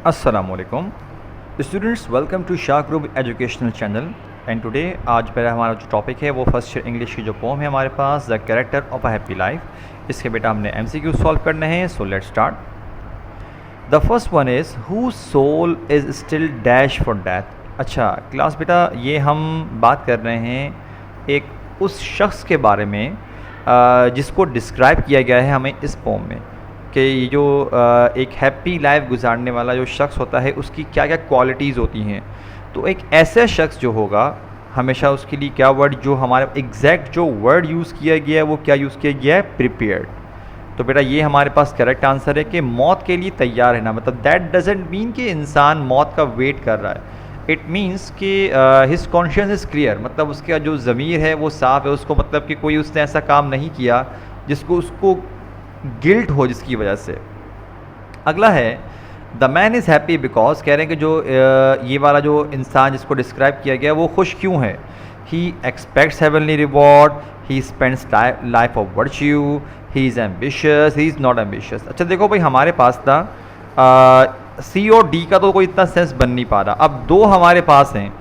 अस्सलामुअलैकुम students, welcome to Shah group educational channel. And today आज मेरा हमारा जो टॉपिक है वो फर्स्ट ईयर इंग्लिश की जो पोम है हमारे पास, the character of a happy life. इसके बेटा हमने MCQ सॉल्व करने हैं। So let's start. The first one is who soul is still dash for death. अच्छा क्लास बेटा, ये हम बात कर रहे हैं एक उस शख्स के बारे में जिसको डिस्क्राइब किया गया है हमें इस पोम में कि ये जो एक हैप्पी लाइफ गुजारने वाला जो शख्स होता है उसकी क्या क्या क्वालिटीज़ होती हैं। तो एक ऐसा शख्स जो होगा हमेशा उसके लिए क्या वर्ड, जो हमारे एग्जैक्ट जो वर्ड यूज़ किया गया है वो क्या यूज़ किया गया है, प्रिपेयर्ड। तो बेटा ये हमारे पास करेक्ट आंसर है कि मौत के लिए तैयार है ना, मतलब दैट डजेंट मीन कि इंसान मौत का वेट कर रहा है। इट मीन्स कि हिज कॉन्शियस इज़ क्लियर, मतलब उसका जो ज़मीर है वो साफ़ है, उसको मतलब कि कोई उसने ऐसा काम नहीं किया जिसको उसको गिल्ट हो जिसकी वजह से। अगला है the man is happy because, कह रहे हैं कि जो ये वाला जो इंसान जिसको डिस्क्राइब किया गया वो खुश क्यों है। He expects heavenly reward, he spends life of virtue, he is ambitious, he is not ambitious. अच्छा देखो भाई, हमारे पास था सी और डी का तो कोई इतना सेंस बन नहीं पा रहा। अब दो हमारे पास हैं,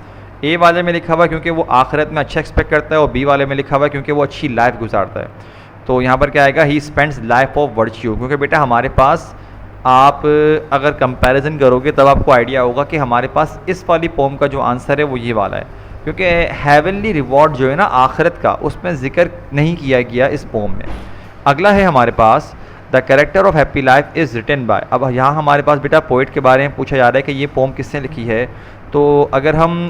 ए वाले में लिखा हुआ है क्योंकि वो आखिरत में अच्छा एक्सपेक्ट करता है, और बी वाले में लिखा हुआ है क्योंकि वो अच्छी लाइफ गुजारता है। तो यहाँ पर क्या आएगा, ही स्पेंड्स लाइफ ऑफ वर्च्यू, क्योंकि बेटा हमारे पास आप अगर कंपैरिजन करोगे तब आपको आइडिया होगा कि हमारे पास इस वाली पोम का जो आंसर है वो ये वाला है, क्योंकि हेवनली रिवॉर्ड जो है ना आखिरत का, उसमें जिक्र नहीं किया गया इस पोम में। अगला है हमारे पास the character of happy life is written by. अब यहाँ हमारे पास बेटा पोइट के बारे में पूछा जा रहा है कि ये पोम किसने लिखी है। तो अगर हम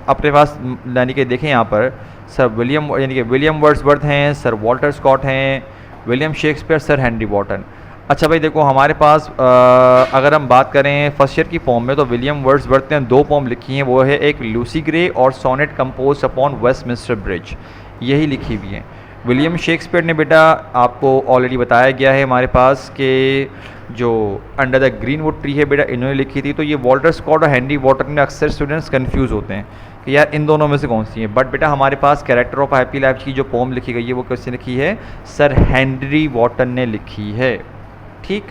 अपने पास यानी कि देखें यहाँ पर सर विलियम, यानी कि विलियम वर्ड्सवर्थ हैं, सर वॉल्टर स्कॉट हैं, William Shakespeare, sir Henry Wotton. अच्छा भाई देखो हमारे पास अगर हम बात करें फर्स्ट ईयर की पोम में तो विलियम वर्ड्सवर्थ ने दो पोम लिखी हैं, वो है एक लूसी ग्रे और sonnet compose upon Westminster Bridge, यही लिखी हुई हैं। विलियम शेक्सपियर ने बेटा आपको ऑलरेडी बताया गया है हमारे पास कि जो अंडर द ग्रीनवुड ट्री है बेटा इन्होंने लिखी थी। तो ये वॉल्टर स्कॉट और हेनरी वॉटन में अक्सर स्टूडेंट्स कंफ्यूज होते हैं कि यार इन दोनों में से कौन सी है, बट बेटा हमारे पास कैरेक्टर ऑफ हैप्पी लाइफ की जो पोम लिखी गई है वो किसने लिखी है, सर हेनरी वॉटन ने लिखी है। ठीक।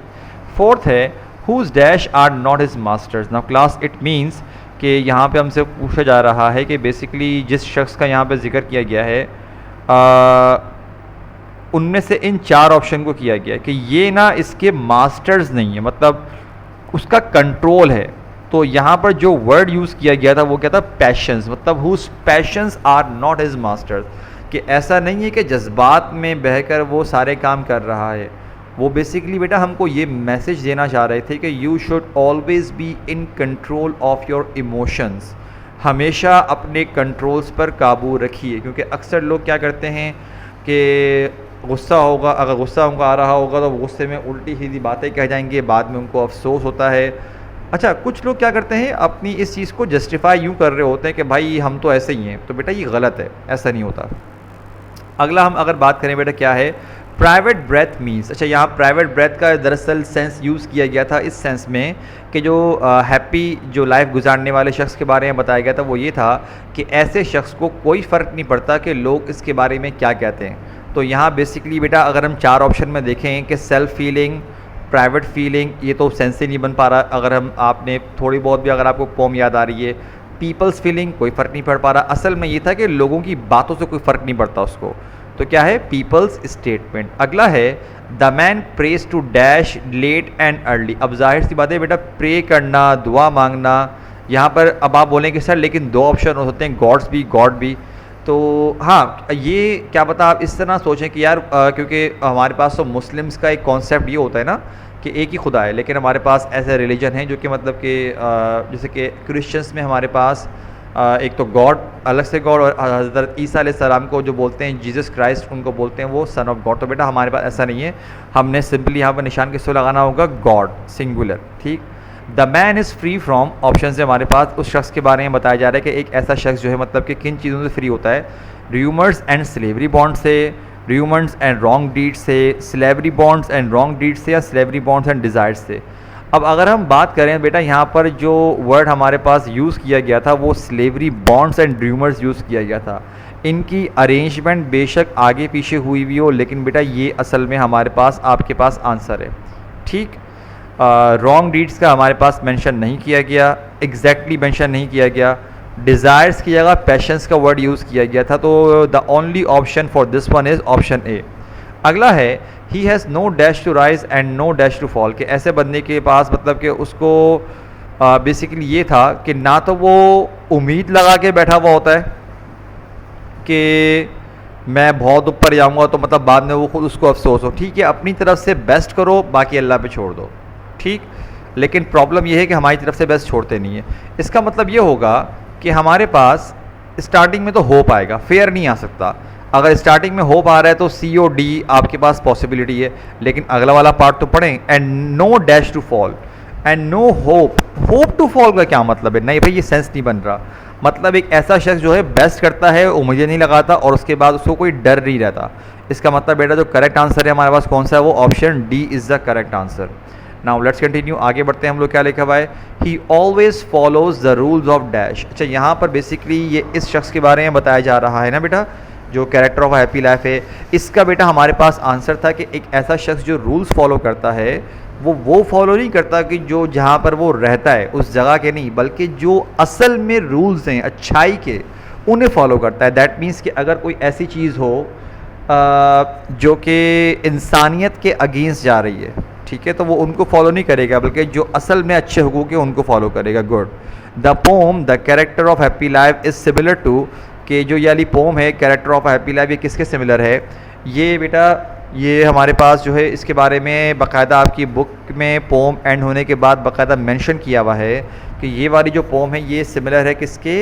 फोर्थ है whose dash are not his masters. Now class it means कि यहाँ पे हमसे पूछा जा रहा है कि बेसिकली जिस शख्स का यहाँ पे जिक्र किया गया है उनमें से इन चार ऑप्शन को किया गया है कि ये ना इसके मास्टर्स नहीं है, मतलब उसका कंट्रोल है। तो यहाँ पर जो वर्ड यूज़ किया गया था वो क्या था, पैशंस, मतलब whose passions are not his masters, कि ऐसा नहीं है कि जज्बात में बहकर वो सारे काम कर रहा है। वो बेसिकली बेटा हमको ये मैसेज देना चाह रहे थे कि you should always be in control of your emotions, हमेशा अपने कंट्रोल्स पर काबू रखिए। क्योंकि अक्सर लोग क्या करते हैं कि गुस्सा होगा, अगर गुस्सा उनको आ रहा होगा तो गुस्से में उल्टी सीधी बातें कह जाएंगे, बाद में उनको अफसोस होता है। अच्छा कुछ लोग क्या करते हैं, अपनी इस चीज़ को जस्टिफाई यूँ कर रहे होते हैं कि भाई हम तो ऐसे ही हैं, तो बेटा ये गलत है, ऐसा नहीं होता। अगला हम अगर बात करें बेटा क्या है, प्राइवेट ब्रेथ मीन्स। अच्छा यहाँ प्राइवेट ब्रेथ का दरअसल सेंस यूज़ किया गया था इस सेंस में कि जो हैप्पी जो लाइफ गुजारने वाले शख्स के बारे में बताया गया था वो ये था कि ऐसे शख्स को कोई फ़र्क नहीं पड़ता कि लोग इसके बारे में क्या कहते हैं। तो यहाँ बेसिकली बेटा अगर हम चार ऑप्शन में देखें कि सेल्फ फीलिंग, प्राइवेट फीलिंग, ये तो सेंस ही नहीं बन पा रहा। अगर हम आपने थोड़ी बहुत भी अगर आपको पोम याद आ रही है, पीपल्स फीलिंग, कोई फ़र्क नहीं पड़ पा रहा। असल में ये था कि लोगों की बातों से कोई फ़र्क नहीं पड़ता उसको, तो क्या है, पीपल्स स्टेटमेंट। अगला है the man prays to dash late and early. अब जाहिर सी बात है बेटा प्रे करना, दुआ मांगना, यहाँ पर अब आप बोलेंगे सर लेकिन दो ऑप्शन होते हैं, गॉड्स भी गॉड भी। तो हाँ ये क्या पता आप इस तरह सोचें कि यार क्योंकि हमारे पास तो मुस्लिम्स का एक कॉन्सेप्ट ये होता है ना कि एक ही खुदा है, लेकिन हमारे पास ऐसे रिलीजन हैं जो कि मतलब कि जैसे कि क्रिश्चियंस में हमारे पास एक तो गॉड अलग से गॉड, और हज़रत ईसा अलैहिस्सलाम को जो बोलते हैं जीसस क्राइस्ट, उनको बोलते हैं वो सन ऑफ गॉड। तो बेटा हमारे पास ऐसा नहीं है, हमने सिंपली यहाँ पर निशान किसको लगाना होगा, गॉड सिंगुलर। ठीक। The man is free from, option से हमारे पास उस शख्स के बारे में बताया जा रहा है कि एक ऐसा शख्स जो है मतलब कि किन चीज़ों से फ्री होता है, र्यूमर्स एंड स्लेवरी बॉन्ड से, र्यूमर्स एंड रॉन्ग डीड्स से, slavery bonds and wrong deeds से, या स्लेवरी बॉन्ड्स एंड डिज़ायर्स से। अब अगर हम बात करें बेटा यहाँ पर जो वर्ड हमारे पास यूज़ किया गया था वो slavery bonds and rumours use किया गया था। इनकी अरेंजमेंट बेशक आगे पीछे हुई भी हो, लेकिन बेटा ये असल में हमारे पास आपके पास आंसर है। ठीक। रॉन्ग डीड्स का हमारे पास मेंशन नहीं किया गया, एग्जैक्टली मेंशन नहीं किया गया, डिज़ायर्स की जगह पैशंस का वर्ड यूज़ किया गया था, तो the only option for this one is option A. अगला है he has no dash to rise and no dash to fall, कि ऐसे बंदे के पास मतलब कि उसको बेसिकली ये था कि ना तो वो उम्मीद लगा के बैठा हुआ होता है कि मैं बहुत ऊपर जाऊंगा तो मतलब बाद में वो खुद उसको अफसोस हो। ठीक है, अपनी तरफ से बेस्ट करो, बाकी अल्लाह पे छोड़ दो, ठीक। लेकिन प्रॉब्लम ये है कि हमारी तरफ से बेस्ट छोड़ते नहीं है। इसका मतलब ये होगा कि हमारे पास स्टार्टिंग में तो होप आएगा, फेयर नहीं आ सकता। अगर स्टार्टिंग में होप आ रहा है तो सी ओ डी आपके पास पॉसिबिलिटी है, लेकिन अगला वाला पार्ट तो पढ़ें, and no dash to fall and no hope. Hope to fall का क्या मतलब है? नहीं भाई, ये सेंस नहीं बन रहा। मतलब एक ऐसा शख्स जो है बेस्ट करता है, वो मुझे नहीं लगाता और उसके बाद उसको कोई डर नहीं रहता। इसका मतलब बेटा जो करेक्ट आंसर है हमारे पास कौन सा है? वो option D is the correct answer. Now let's continue, आगे बढ़ते हैं हम लोग। क्या लिखा हुआ है? ही always follows the rules of dash. अच्छा, यहाँ पर बेसिकली ये इस शख्स के बारे में बताया जा रहा है ना बेटा, जो कैरेक्टर ऑफ हैप्पी लाइफ है। इसका बेटा हमारे पास आंसर था कि एक ऐसा शख्स जो रूल्स फॉलो करता है, वो फॉलो नहीं करता कि जो जहाँ पर वो रहता है उस जगह के नहीं, बल्कि जो असल में रूल्स हैं अच्छाई के, उन्हें फॉलो करता है। दैट मीन्स कि अगर कोई ऐसी चीज़ हो जो कि इंसानियत के अगेंस्ट जा रही है, ठीक है, तो वो उनको फॉलो नहीं करेगा, बल्कि जो असल में अच्छे हुकूक है उनको फॉलो करेगा। Good. The poem the character of happy life is similar to, कि जो ये वाली पोम है कैरेक्टर ऑफ हैप्पी लाइफ, ये किसके सिमिलर है? ये बेटा ये हमारे पास जो है इसके बारे में बाकायदा आपकी बुक में पोम एंड होने के बाद बाकायदा मेंशन किया हुआ है कि ये वाली जो पोम है ये सिमिलर है किसके?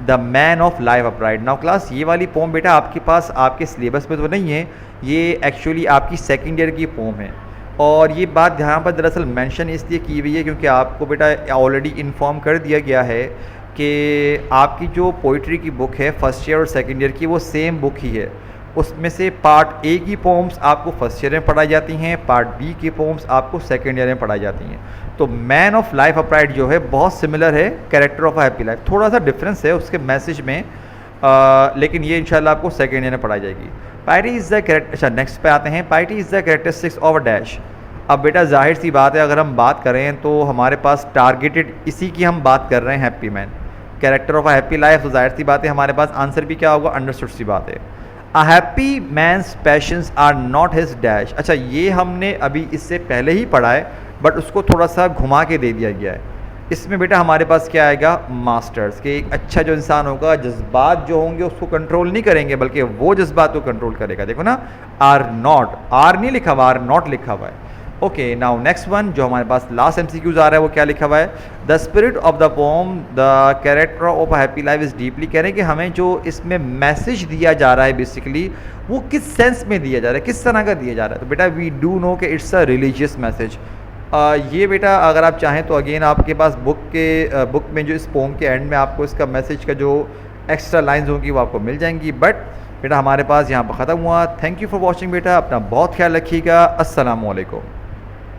The man of life upright. Now class, ये वाली पोम बेटा आपके पास आपके सिलेबस में तो नहीं है, ये एक्चुअली आपकी सेकेंड ईयर की पोम है। और ये बात यहाँ पर दरअसल मेंशन इसलिए की हुई है क्योंकि आपको बेटा ऑलरेडी इन्फॉर्म कर दिया गया है कि आपकी जो पोइट्री की बुक है फर्स्ट ईयर और सेकेंड ईयर की, वो सेम बुक ही है। उसमें से पार्ट ए की पोम्स आपको फर्स्ट ईयर में पढ़ाई जाती हैं, पार्ट बी की पोम्स आपको सेकेंड ईयर में पढ़ाई जाती हैं। तो मैन ऑफ लाइफ अपराइट जो है बहुत सिमिलर है कैरेक्टर ऑफ हैप्पी लाइफ, थोड़ा सा डिफरेंस है उसके मैसेज में, लेकिन ये इंशाल्लाह आपको सेकेंड ईयर में पढ़ाई जाएगी। Piety is the character. अच्छा, नेक्स्ट पे आते हैं। Piety is the characteristics of a dash. अब बेटा जाहिर सी बात है, अगर हम बात करें तो हमारे पास टारगेटेड इसी की हम बात कर रहे हैं, happy man, character of a happy life, तो जाहिर सी बात है हमारे पास आंसर भी क्या होगा? अंडरस्टूड सी बात है। A happy man's passions are not his dash. अच्छा, ये हमने अभी इससे पहले ही पढ़ा है, बट उसको थोड़ा सा घुमा के दे दिया गया है। इसमें बेटा हमारे पास क्या आएगा? मास्टर्स, के एक अच्छा जो इंसान होगा जज्बात जो होंगे उसको कंट्रोल नहीं करेंगे, बल्कि वो जज्बात को कंट्रोल करेगा। देखो ना, आर नॉट, आर नहीं लिखा हुआ, आर नॉट लिखा हुआ है। ओके, नाउ नेक्स्ट वन जो हमारे पास लास्ट एमसीक्यूज आ रहा है वो क्या लिखा हुआ है? The spirit of the poem the character of happy life is deeply. कह रहे हैं कि हमें जो इसमें मैसेज दिया जा रहा है बेसिकली वो किस सेंस में दिया जा रहा है, किस तरह का दिया जा रहा है? तो बेटा वी डू नो कि इट्स अ रिलीजियस मैसेज। ये बेटा अगर आप चाहें तो अगेन आपके पास बुक में जो इस पोम के एंड में आपको इसका मैसेज का जो एक्स्ट्रा लाइंस होंगी वो आपको मिल जाएंगी, बट बेटा हमारे पास यहाँ पर ख़त्म हुआ। थैंक यू फॉर वॉचिंग बेटा, अपना बहुत ख्याल रखिएगा। अस्सलाम वालेकुम।